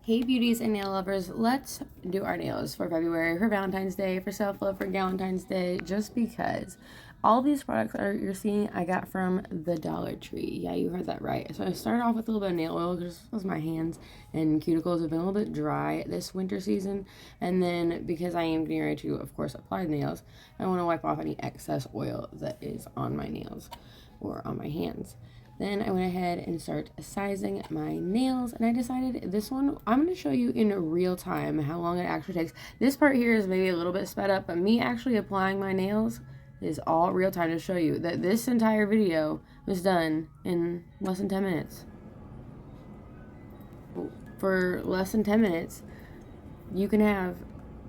Hey beauties and nail lovers, let's do our nails for February, for Valentine's Day, for self-love, for Galentine's Day, just because all these products that you're seeing I got from the Dollar Tree. Yeah, you heard that right. So I started off with a little bit of nail oil because my hands and cuticles have been a little bit dry this winter season. And then because I am getting ready to, of course, apply nails, I want to wipe off any excess oil that is on my nails or on my hands. Then I went ahead and start sizing my nails, and I decided this one I'm going to show you in real time how long it actually takes. This part here is maybe a little bit sped up, but me actually applying my nails is all real time to show you that this entire video was done in less than 10 minutes. For less than 10 minutes, you can have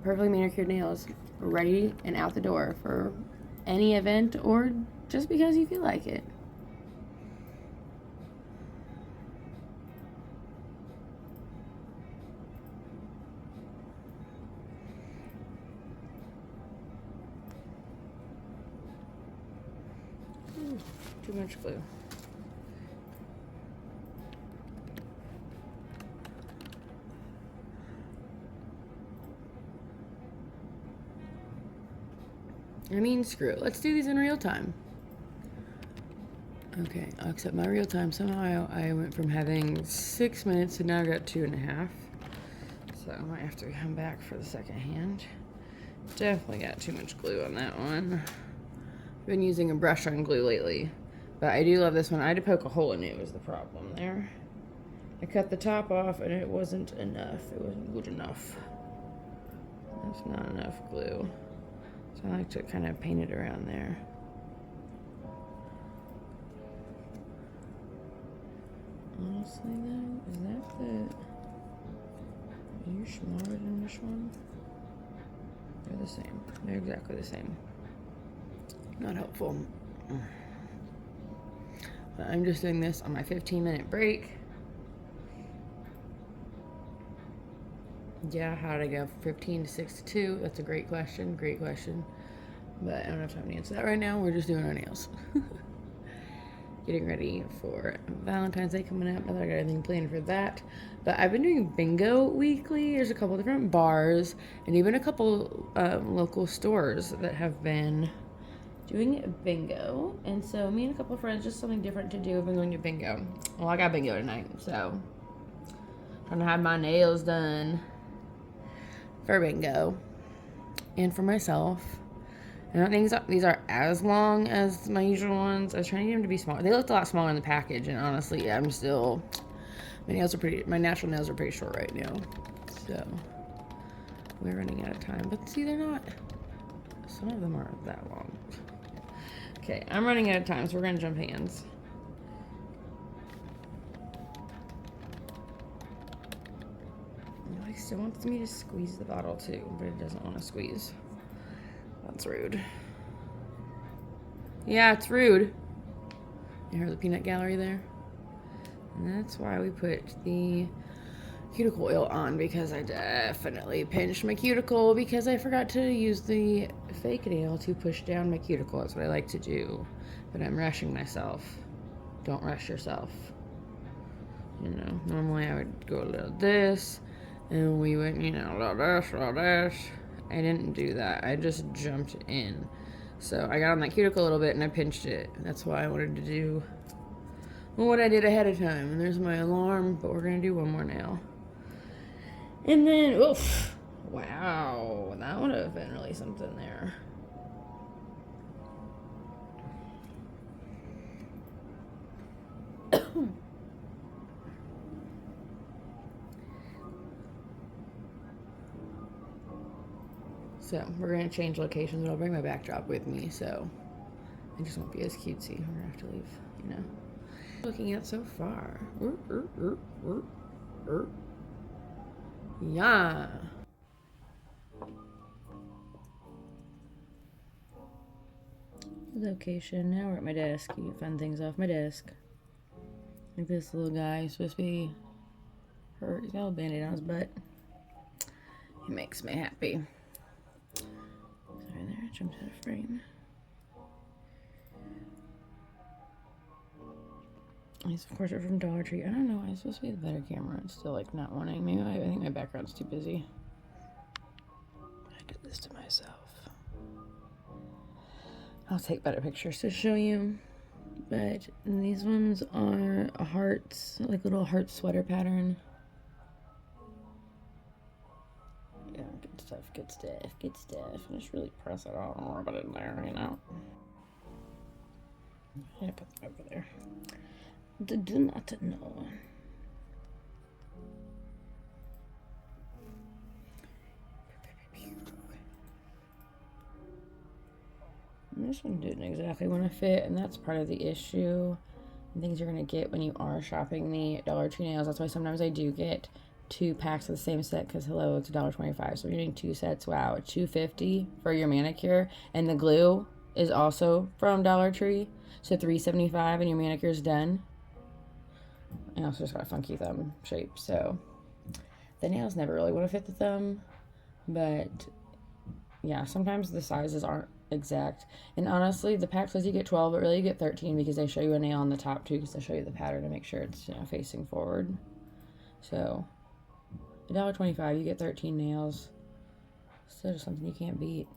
perfectly manicured nails ready and out the door for any event or just because you feel like it. Too much glue. I mean, screw it. Let's do these in real time. Okay, I'll accept my real time. Somehow I went from having 6 minutes to now I got 2.5. So I might have to come back for the second hand. Definitely got too much glue on that one. I've been using a brush on glue lately. But I do love this one. I had to poke a hole in it was the problem there. I cut the top off and it wasn't enough. It wasn't good enough. That's not enough glue. So I like to kind of paint it around there. Honestly though, is that the... Are you smaller than this one? They're the same. They're exactly the same. Not helpful. But I'm just doing this on my 15-minute break. Yeah, how did I go from 15 to 6 to 2? That's a great question. Great question. But I don't have time to answer that right now. We're just doing our nails. Getting ready for Valentine's Day coming up. Not that I got anything planned for that. But I've been doing bingo weekly. There's a couple different bars and even a couple local stores that have been doing bingo. And so me and a couple of friends, just something different to do. Have been going to bingo. Well, I got bingo tonight, so trying to have my nails done for bingo and for myself. I don't think these are as long as my usual ones. I was trying to get them to be smaller. They looked a lot smaller in the package, and honestly, I'm still... My natural nails are pretty short right now. So, we're running out of time. But see, they're not... Some of them aren't that long. Okay, I'm running out of time, so we're going to jump hands. He still wants me to squeeze the bottle too, but it doesn't want to squeeze. That's rude. Yeah, it's rude. You heard the peanut gallery there? And that's why we put the cuticle oil on, because I definitely pinched my cuticle because I forgot to use the fake nail to push down my cuticle. That's what I like to do. But I'm rushing myself. Don't rush yourself. You know, normally I would go a little this, and we went, you know, a little this. I didn't do that. I just jumped in. So I got on that cuticle a little bit and I pinched it. That's why I wanted to do what I did ahead of time. And there's my alarm, but we're going to do one more nail. And then, oof, wow, that would have been really something there. So we're going to change locations, but I'll bring my backdrop with me, so I just won't be as cutesy. We're going to have to leave, you know. Looking at so far. Yeah. Location. Now we're at my desk. You can find things off my desk. Like this little guy is supposed to be hurt. He's got a band-aid on his butt. He makes me happy. Sorry, there. I jumped out of frame. These, of course, are from Dollar Tree. I don't know. It's supposed to be the better camera. It's still, like, not wanting. Maybe I think my background's too busy. I did this to myself. I'll take better pictures to show you. But these ones are a hearts, like little heart sweater pattern. Yeah, good stuff, good stuff, good stuff. And just really press it all and rub it in there, you know. I'm gonna put them over there. Do not know. And this one didn't exactly want to fit, and that's part of the issue. And things you're gonna get when you are shopping the Dollar Tree nails. That's why sometimes I do get 2 packs of the same set, because hello, it's $1.25. So you're getting 2 sets. Wow, it's $2.50 for your manicure, and the glue is also from Dollar Tree. So $3.75 and your manicure is done. I also just got a funky thumb shape, so the nails never really want to fit the thumb. But yeah, sometimes the sizes aren't exact. And honestly, the pack says you get 12, but really you get 13 because they show you a nail on the top too, because they show you the pattern to make sure it's, you know, facing forward. So $1.25, you get 13 nails. Still just something you can't beat.